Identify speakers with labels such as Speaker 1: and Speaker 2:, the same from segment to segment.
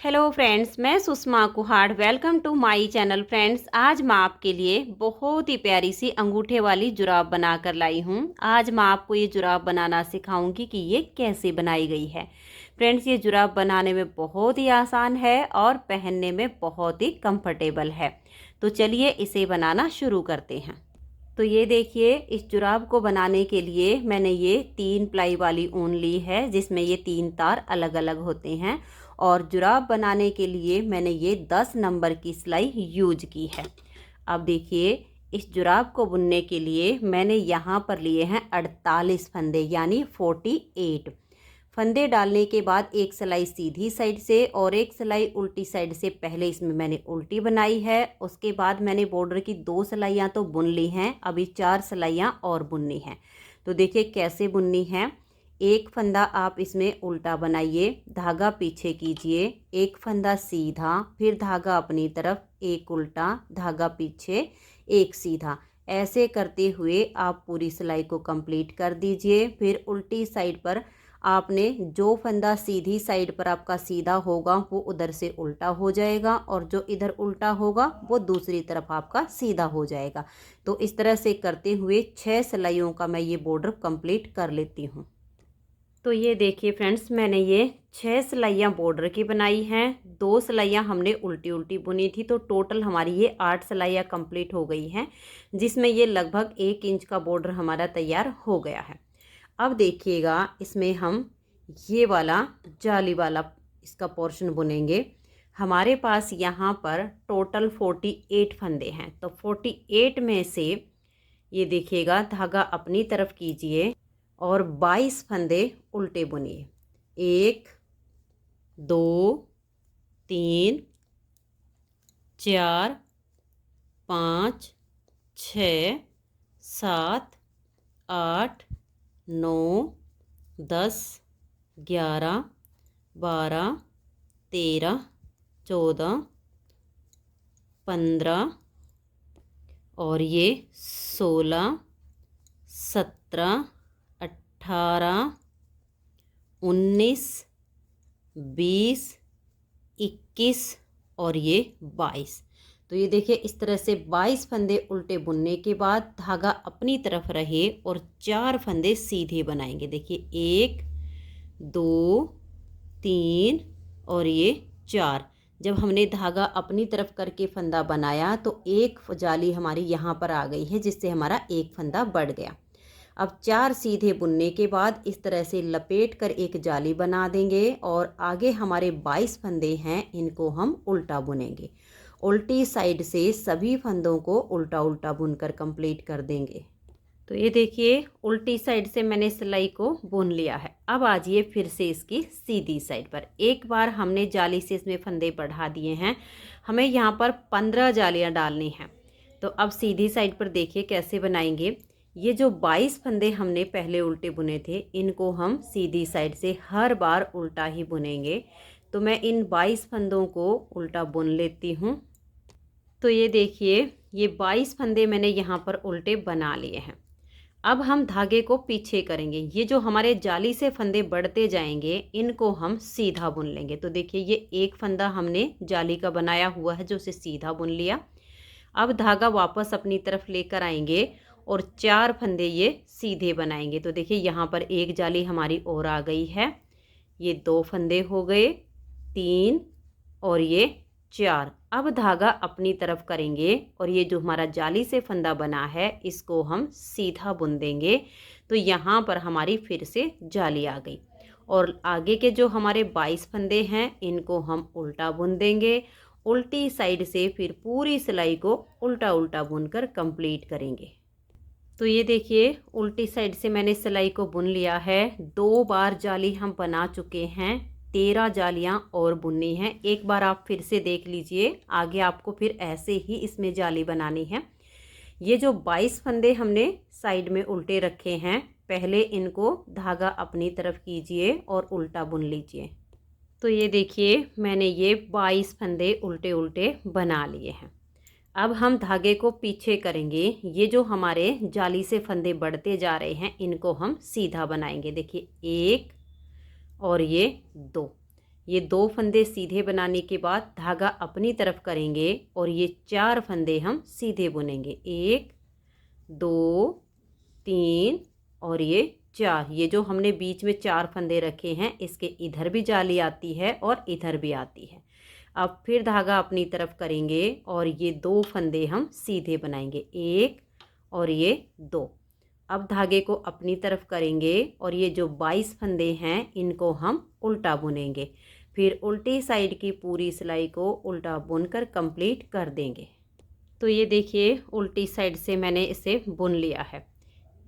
Speaker 1: Hello friends, मैं Sushma Kuhad. Welcome to my channel. Friends, आज मैं आपके लिए बहुत ही प्यारी सी अंगूठे वाली जुराब बना कर लाई हूँ। आज मैं आपको ये जुराब बनाना सिखाऊंगी कि ये कैसे बनाई गई है। फ्रेंड्स, ये जुराब बनाने में बहुत ही आसान है और पहनने में बहुत ही कंफर्टेबल है। तो चलिए इसे बनाना शुरू करते हैं। तो ये देखिए, इस जुराब को बनाने के लिए मैंने ये 3 प्लाई वाली ऊन ली है, जिसमें ये 3 तार अलग अलग होते हैं। और जुराब बनाने के लिए मैंने ये 10 नंबर की सिलाई यूज की है। अब देखिए, इस जुराब को बुनने के लिए मैंने यहाँ पर लिए हैं 48 फंदे, यानी 48 फंदे। डालने के बाद एक सिलाई सीधी साइड से और एक सिलाई उल्टी साइड से पहले इसमें मैंने उल्टी बनाई है। उसके बाद मैंने बॉर्डर की 2 सिलाइयाँ तो बुन ली हैं, अभी 4 सिलाइयाँ और बुननी हैं। तो देखिए कैसे बुननी है। एक फंदा आप इसमें उल्टा बनाइए, धागा पीछे कीजिए, एक फंदा सीधा, फिर धागा अपनी तरफ, एक उल्टा, धागा पीछे, एक सीधा। ऐसे करते हुए आप पूरी सिलाई को कंप्लीट कर दीजिए। फिर उल्टी साइड पर आपने जो फंदा सीधी साइड पर आपका सीधा होगा वो उधर से उल्टा हो जाएगा, और जो इधर उल्टा होगा वो दूसरी तरफ आपका सीधा हो जाएगा। तो इस तरह से करते हुए 6 सिलाइयों का मैं ये बॉर्डर कंप्लीट कर लेती हूँ। तो ये देखिए फ्रेंड्स, मैंने ये 6 सिलाइयाँ बॉर्डर की बनाई हैं। 2 सिलाइयाँ हमने उल्टी उल्टी बुनी थी, तो टोटल हमारी ये 8 सिलाइयाँ कंप्लीट हो गई हैं, जिसमें ये लगभग 1 इंच का बॉर्डर हमारा तैयार हो गया है। अब देखिएगा, इसमें हम ये वाला जाली वाला इसका पोर्शन बुनेंगे। हमारे पास यहाँ पर टोटल 48 फंदे हैं, तो 48 में से ये देखिएगा, धागा अपनी तरफ कीजिए और 22 फंदे उल्टे बुनिए। 1 2 3 4 5 6 7 8 9 10 11 12 13 14 15 और ये 16 17 18 19 20 21 और ये 22। तो ये देखिए, इस तरह से 22 फंदे उल्टे बुनने के बाद धागा अपनी तरफ रहे और 4 फंदे सीधे बनाएंगे। देखिए 1 2 3 और ये 4। जब हमने धागा अपनी तरफ करके फंदा बनाया तो एक जाली हमारी यहाँ पर आ गई है, जिससे हमारा एक फंदा बढ़ गया। अब 4 सीधे बुनने के बाद इस तरह से लपेट कर एक जाली बना देंगे, और आगे हमारे 22 फंदे हैं, इनको हम उल्टा बुनेंगे। उल्टी साइड से सभी फंदों को उल्टा उल्टा बुनकर कंप्लीट कर देंगे। तो ये देखिए, उल्टी साइड से मैंने सिलाई को बुन लिया है। अब आ जाइए फिर से इसकी सीधी साइड पर। एक बार हमने जाली से इसमें फंदे बढ़ा दिए हैं, हमें यहाँ पर 15 जालियाँ डालनी हैं। तो अब सीधी साइड पर देखिए कैसे बनाएंगे। ये जो 22 फंदे हमने पहले उल्टे बुने थे, इनको हम सीधी साइड से हर बार उल्टा ही बुनेंगे। तो मैं इन 22 फंदों को उल्टा बुन लेती हूँ। तो ये देखिए, ये 22 फंदे मैंने यहाँ पर उल्टे बना लिए हैं। अब हम धागे को पीछे करेंगे। ये जो हमारे जाली से फंदे बढ़ते जाएंगे, इनको हम सीधा बुन लेंगे। तो देखिए, ये एक फंदा हमने जाली का बनाया हुआ है, जो उसे सीधा बुन लिया। अब धागा वापस अपनी तरफ लेकर आएंगे और 4 फंदे ये सीधे बनाएंगे। तो देखिए, यहाँ पर एक जाली हमारी और आ गई है। ये 2 फंदे हो गए, 3 और ये 4। अब धागा अपनी तरफ करेंगे और ये जो हमारा जाली से फंदा बना है, इसको हम सीधा बुन देंगे। तो यहाँ पर हमारी फिर से जाली आ गई, और आगे के जो हमारे 22 फंदे हैं, इनको हम उल्टा बुन देंगे। उल्टी साइड से फिर पूरी सिलाई को उल्टा उल्टा बुनकर कंप्लीट करेंगे। तो ये देखिए, उल्टी साइड से मैंने सिलाई को बुन लिया है। 2 बार जाली हम बना चुके हैं, 13 जालियां और बुननी हैं। एक बार आप फिर से देख लीजिए, आगे आपको फिर ऐसे ही इसमें जाली बनानी है। ये जो 22 फंदे हमने साइड में उल्टे रखे हैं, पहले इनको धागा अपनी तरफ कीजिए और उल्टा बुन लीजिए। तो ये देखिए, मैंने ये 22 फंदे उल्टे उल्टे बना लिए हैं। अब हम धागे को पीछे करेंगे। ये जो हमारे जाली से फंदे बढ़ते जा रहे हैं, इनको हम सीधा बनाएंगे। देखिए 1 और ये 2। ये 2 फंदे सीधे बनाने के बाद धागा अपनी तरफ करेंगे और ये 4 फंदे हम सीधे बुनेंगे। 1 2 3 और ये 4। ये जो हमने बीच में 4 फंदे रखे हैं, इसके इधर भी जाली आती है और इधर भी आती है। अब फिर धागा अपनी तरफ करेंगे और ये 2 फंदे हम सीधे बनाएंगे। 1 और ये 2। अब धागे को अपनी तरफ करेंगे और ये जो 22 फंदे हैं इनको हम उल्टा बुनेंगे। फिर उल्टी साइड की पूरी सिलाई को उल्टा बुनकर कंप्लीट कर देंगे। तो ये देखिए उल्टी साइड से मैंने इसे बुन लिया है।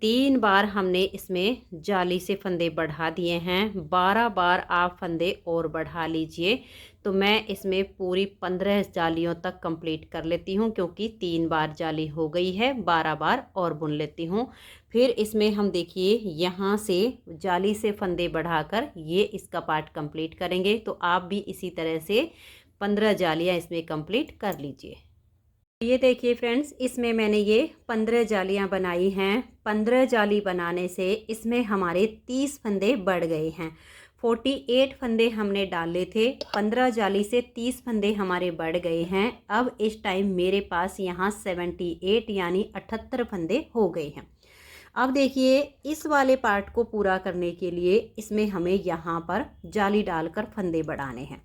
Speaker 1: 3 बार हमने इसमें जाली से फंदे बढ़ा दिए हैं। 12 बार आप फंदे और बढ़ा लीजिए। तो मैं इसमें पूरी 15 जालियों तक कंप्लीट कर लेती हूँ, क्योंकि 3 बार जाली हो गई है। 12 बार और बुन लेती हूँ। फिर इसमें हम देखिए यहाँ से जाली से फंदे बढ़ाकर ये इसका पार्ट कंप्लीट करेंगे। तो आप भी इसी तरह से 15 जालियाँ इसमें कंप्लीट कर लीजिए। ये देखिए फ्रेंड्स, इसमें मैंने ये 15 जालियां बनाई हैं। 15 जाली बनाने से इसमें हमारे 30 फंदे बढ़ गए हैं। 48 फंदे हमने डाले थे, 15 जाली से 30 फंदे हमारे बढ़ गए हैं। अब इस टाइम मेरे पास यहाँ 78 यानी 78 फंदे हो गए हैं। अब देखिए इस वाले पार्ट को पूरा करने के लिए इसमें हमें यहाँ पर जाली डालकर फंदे बढ़ाने हैं।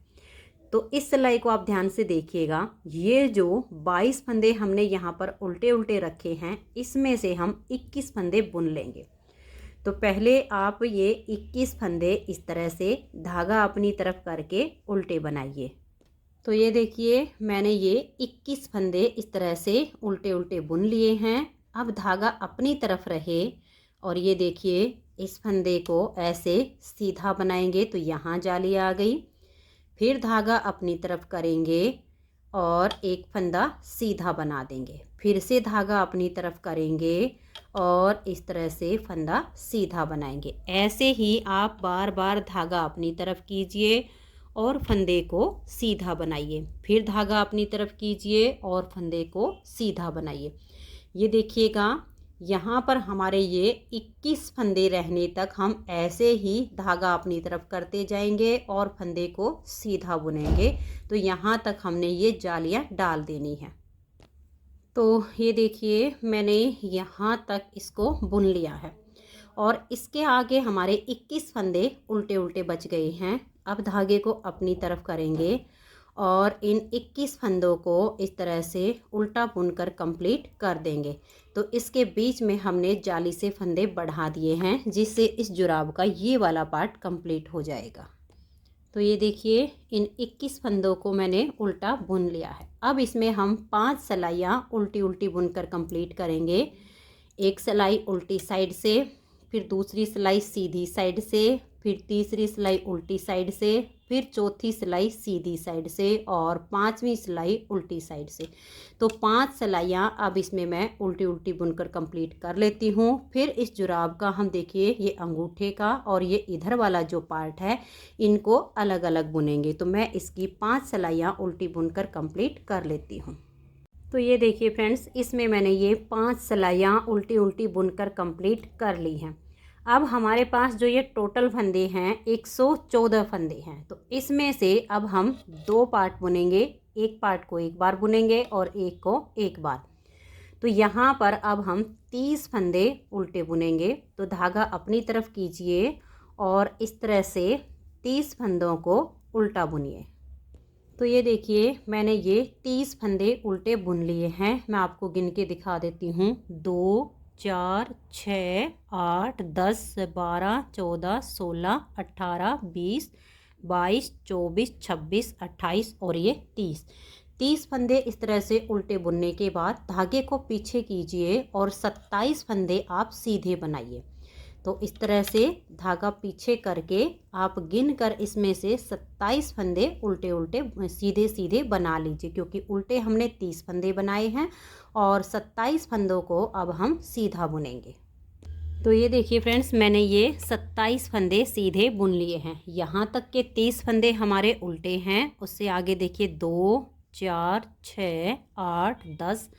Speaker 1: तो इस सिलाई को आप ध्यान से देखिएगा। ये जो 22 फंदे हमने यहाँ पर उल्टे उल्टे रखे हैं, इसमें से हम 21 फंदे बुन लेंगे। तो पहले आप ये 21 फंदे इस तरह से धागा अपनी तरफ करके उल्टे बनाइए। तो ये देखिए मैंने ये 21 फंदे इस तरह से उल्टे उल्टे बुन लिए हैं। अब धागा अपनी तरफ रहे और ये देखिए इस फंदे को ऐसे सीधा बनाएंगे तो यहाँ जाली आ गई। फिर धागा अपनी तरफ करेंगे और एक फंदा सीधा बना देंगे। फिर से धागा अपनी तरफ करेंगे और इस तरह से फंदा सीधा बनाएंगे। ऐसे ही आप बार बार धागा अपनी तरफ कीजिए और फंदे को सीधा बनाइए। फिर धागा अपनी तरफ कीजिए और फंदे को सीधा बनाइए। ये देखिएगा यहाँ पर हमारे ये 21 फंदे रहने तक हम ऐसे ही धागा अपनी तरफ करते जाएंगे और फंदे को सीधा बुनेंगे। तो यहाँ तक हमने ये जालियाँ डाल देनी है। तो ये देखिए मैंने यहाँ तक इसको बुन लिया है और इसके आगे हमारे 21 फंदे उल्टे उल्टे बच गए हैं। अब धागे को अपनी तरफ करेंगे और इन 21 फंदों को इस तरह से उल्टा बुनकर कंप्लीट कर देंगे। तो इसके बीच में हमने जाली से फंदे बढ़ा दिए हैं, जिससे इस जुराब का ये वाला पार्ट कंप्लीट हो जाएगा। तो ये देखिए इन 21 फंदों को मैंने उल्टा बुन लिया है। अब इसमें हम 5 सिलाइयाँ उल्टी उल्टी बुनकर कंप्लीट करेंगे। एक सिलाई उल्टी साइड से, फिर दूसरी सिलाई सीधी साइड से, फिर तीसरी सिलाई उल्टी साइड से, फिर चौथी सिलाई सीधी साइड से और 5वीं सिलाई उल्टी साइड से। तो 5 सिलाइयाँ अब इसमें मैं उल्टी उल्टी बुनकर कंप्लीट कर लेती हूँ। फिर इस जुराब का हम देखिए ये अंगूठे का और ये इधर वाला जो पार्ट है इनको अलग अलग बुनेंगे। तो मैं इसकी 5 सिलाइयाँ उल्टी बुनकर कंप्लीट कर लेती हूँ। तो ये देखिए फ्रेंड्स, इसमें मैंने ये 5 सिलाइयाँ उल्टी उल्टी बुनकर कंप्लीट कर ली हैं। अब हमारे पास जो ये टोटल फंदे हैं 114 फंदे हैं। तो इसमें से अब हम 2 पार्ट बुनेंगे। एक पार्ट को एक बार बुनेंगे और एक को एक बार। तो यहाँ पर अब हम 30 फंदे उल्टे बुनेंगे। तो धागा अपनी तरफ कीजिए और इस तरह से 30 फंदों को उल्टा बुनिए। तो ये देखिए मैंने ये 30 फंदे उल्टे बुन लिए हैं। मैं आपको गिन के दिखा देती हूँ। 2 4 6 8 10 12 14 16 18 20 22 24 26 28 और ये 30 फंदे इस तरह से उल्टे बुनने के बाद धागे को पीछे कीजिए और 27 फंदे आप सीधे बनाइए। तो इस तरह से धागा पीछे करके आप गिन कर इसमें से 27 फंदे उल्टे उल्टे सीधे सीधे बना लीजिए, क्योंकि उल्टे हमने 30 फंदे बनाए हैं और 27 फंदों को अब हम सीधा बुनेंगे। तो ये देखिए फ्रेंड्स, मैंने ये 27 फंदे सीधे बुन लिए हैं। यहाँ तक के 30 फंदे हमारे उल्टे हैं। उससे आगे देखिए 2 4 6 8 10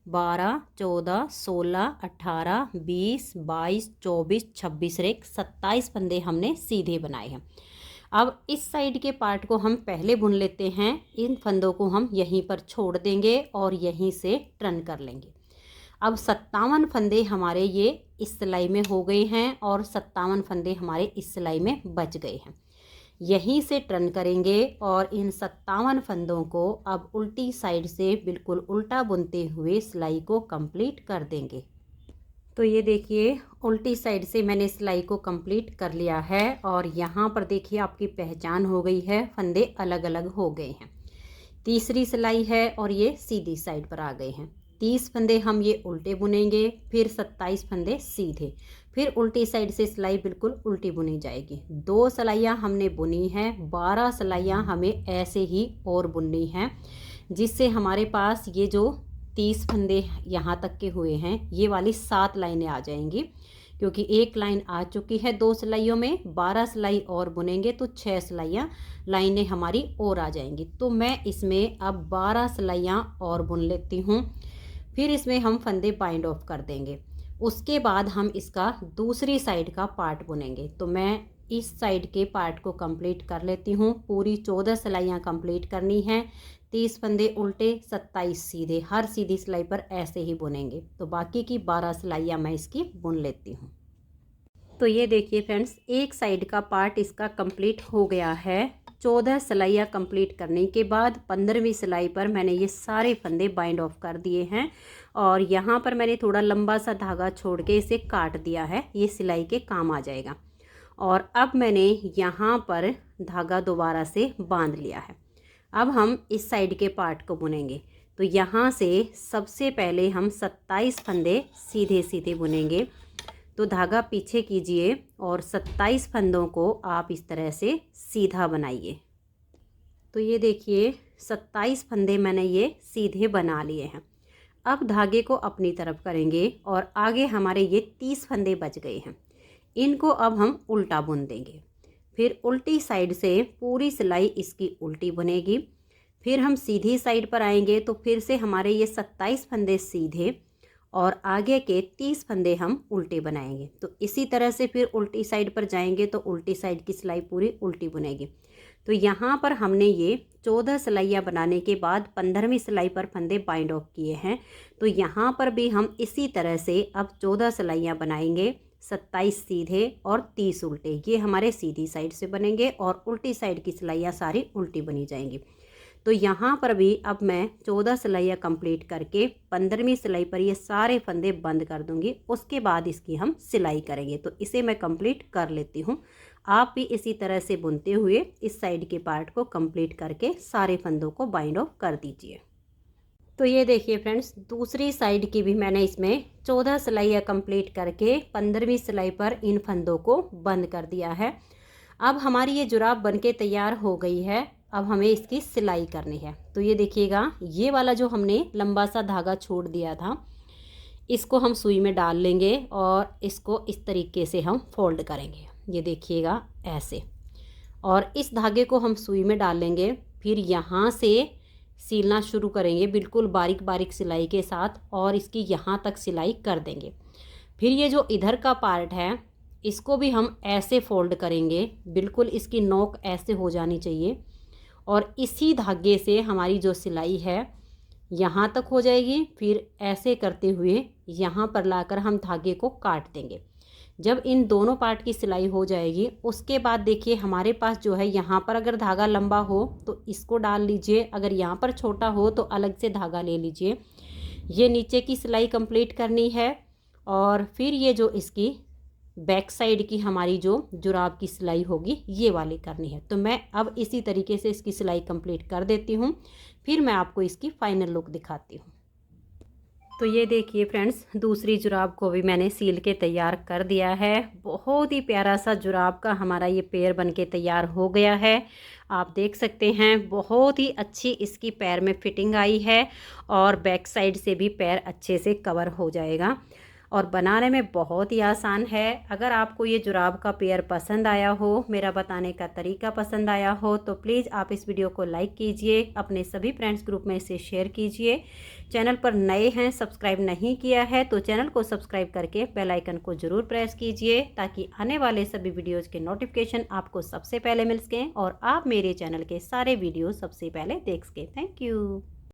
Speaker 1: 12 14 16 18 20 22 24 26 रेख 27 फंदे हमने सीधे बनाए हैं। अब इस साइड के पार्ट को हम पहले बुन लेते हैं। इन फंदों को हम यहीं पर छोड़ देंगे और यहीं से टर्न कर लेंगे। अब 57 फंदे हमारे ये इस सिलाई में हो गए हैं और 57 फंदे हमारे इस सिलाई में बच गए हैं। यहीं से टर्न करेंगे और इन 57 फंदों को अब उल्टी साइड से बिल्कुल उल्टा बुनते हुए सिलाई को कंप्लीट कर देंगे। तो ये देखिए उल्टी साइड से मैंने सिलाई को कंप्लीट कर लिया है और यहाँ पर देखिए आपकी पहचान हो गई है, फंदे अलग अलग हो गए हैं। तीसरी सिलाई है और ये सीधी साइड पर आ गए हैं। 30 फंदे हम ये उल्टे बुनेंगे, फिर 27 फंदे सीधे, फिर उल्टी साइड से सिलाई बिल्कुल उल्टी बुनी जाएगी। 2 सिलाइयाँ हमने बुनी हैं, 12 सिलाइयाँ हमें ऐसे ही और बुननी हैं, जिससे हमारे पास ये जो 30 फंदे यहाँ तक के हुए हैं ये वाली 7 लाइनें आ जाएंगी, क्योंकि एक लाइन आ चुकी है 2 सिलाइयों में। 12 सिलाई और बुनेंगे तो 6 सिलाइयाँ लाइनें हमारी और आ जाएंगी। तो मैं इसमें अब 12 सिलाइयाँ और बुन लेती हूँ, फिर इसमें हम फंदे बाइंड ऑफ कर देंगे। उसके बाद हम इसका दूसरी साइड का पार्ट बुनेंगे। तो मैं इस साइड के पार्ट को कंप्लीट कर लेती हूँ। पूरी 14 सिलाइयाँ कंप्लीट करनी हैं। 30 फंदे उल्टे, 27 सीधे, हर सीधी सिलाई पर ऐसे ही बुनेंगे। तो बाकी की 12 सिलाइयाँ मैं इसकी बुन लेती हूँ। तो ये देखिए फ्रेंड्स, एक साइड का पार्ट इसका कंप्लीट हो गया है। 14 सिलाइयाँ कंप्लीट करने के बाद 15वीं सिलाई पर मैंने ये सारे फंदे बाइंड ऑफ कर दिए हैं और यहाँ पर मैंने थोड़ा लंबा सा धागा छोड़ के इसे काट दिया है, ये सिलाई के काम आ जाएगा। और अब मैंने यहाँ पर धागा दोबारा से बांध लिया है। अब हम इस साइड के पार्ट को बुनेंगे। तो यहाँ से सबसे पहले हम 27 फंदे सीधे सीधे बुनेंगे। तो धागा पीछे कीजिए और 27 फंदों को आप इस तरह से सीधा बनाइए। तो ये देखिए 27 फंदे मैंने ये सीधे बना लिए हैं। अब धागे को अपनी तरफ करेंगे और आगे हमारे ये 30 फंदे बच गए हैं, इनको अब हम उल्टा बुन देंगे। फिर उल्टी साइड से पूरी सिलाई इसकी उल्टी बनेगी। फिर हम सीधी साइड पर आएंगे तो फिर से हमारे ये 27 फंदे सीधे और आगे के 30 फंदे हम उल्टे बनाएंगे। तो इसी तरह से फिर उल्टी साइड पर जाएंगे तो उल्टी साइड की सिलाई पूरी उल्टी बुनेगी। तो यहाँ पर हमने ये 14 सिलाइयाँ बनाने के बाद 15वीं सिलाई पर फंदे बाइंड ऑफ किए हैं। तो यहाँ पर भी हम इसी तरह से अब 14 सिलाइयाँ बनाएंगे, 27 सीधे और 30 उल्टे। ये हमारे सीधी साइड से बनेंगे और उल्टी साइड की सिलाइयाँ सारी उल्टी बनी जाएंगी। तो यहाँ पर भी अब मैं 14 सिलाइयाँ कंप्लीट करके 15वीं सिलाई पर ये सारे फंदे बंद कर दूँगी। उसके बाद इसकी हम सिलाई करेंगे। तो इसे मैं कंप्लीट कर लेती हूँ। आप भी इसी तरह से बुनते हुए इस साइड के पार्ट को कंप्लीट करके सारे फंदों को बाइंड ऑफ कर दीजिए। तो ये देखिए फ्रेंड्स, दूसरी साइड की भी मैंने इसमें 14 सिलाइयाँ कंप्लीट करके 15वीं सिलाई पर इन फंदों को बंद कर दिया है। अब हमारी ये जुराब बनके तैयार हो गई है। अब हमें इसकी सिलाई करनी है। तो ये देखिएगा, ये वाला जो हमने लंबा सा धागा छोड़ दिया था, इसको हम सुई में डाल लेंगे और इसको इस तरीके से हम फोल्ड करेंगे। ये देखिएगा ऐसे, और इस धागे को हम सुई में डाल लेंगे। फिर यहाँ से सिलना शुरू करेंगे बिल्कुल बारीक बारीक सिलाई के साथ और इसकी यहाँ तक सिलाई कर देंगे। फिर ये जो इधर का पार्ट है इसको भी हम ऐसे फोल्ड करेंगे, बिल्कुल इसकी नोक ऐसे हो जानी चाहिए और इसी धागे से हमारी जो सिलाई है यहाँ तक हो जाएगी। फिर ऐसे करते हुए यहाँ पर लाकर हम धागे को काट देंगे। जब इन दोनों पार्ट की सिलाई हो जाएगी उसके बाद देखिए हमारे पास जो है, यहाँ पर अगर धागा लंबा हो तो इसको डाल लीजिए, अगर यहाँ पर छोटा हो तो अलग से धागा ले लीजिए। ये नीचे की सिलाई कंप्लीट करनी है और फिर ये जो इसकी बैक साइड की हमारी जो जुराब की सिलाई होगी ये वाली करनी है। तो मैं अब इसी तरीके से इसकी सिलाई कंप्लीट कर देती हूँ, फिर मैं आपको इसकी फाइनल लुक दिखाती हूँ। तो ये देखिए फ्रेंड्स, दूसरी जुराब को भी मैंने सील के तैयार कर दिया है। बहुत ही प्यारा सा जुराब का हमारा ये पैर बन के तैयार हो गया है। आप देख सकते हैं बहुत ही अच्छी इसकी पैर में फिटिंग आई है और बैक साइड से भी पैर अच्छे से कवर हो जाएगा। और बनाने में बहुत ही आसान है। अगर आपको ये जुराब का पेयर पसंद आया हो, मेरा बताने का तरीका पसंद आया हो, तो प्लीज़ आप इस वीडियो को लाइक कीजिए, अपने सभी फ्रेंड्स ग्रुप में इसे शेयर कीजिए। चैनल पर नए हैं, सब्सक्राइब नहीं किया है तो चैनल को सब्सक्राइब करके बेल आइकन को ज़रूर प्रेस कीजिए, ताकि आने वाले सभी वीडियोज़ के नोटिफिकेशन आपको सबसे पहले मिल सकें और आप मेरे चैनल के सारे वीडियो सबसे पहले देख सकें। Thank you.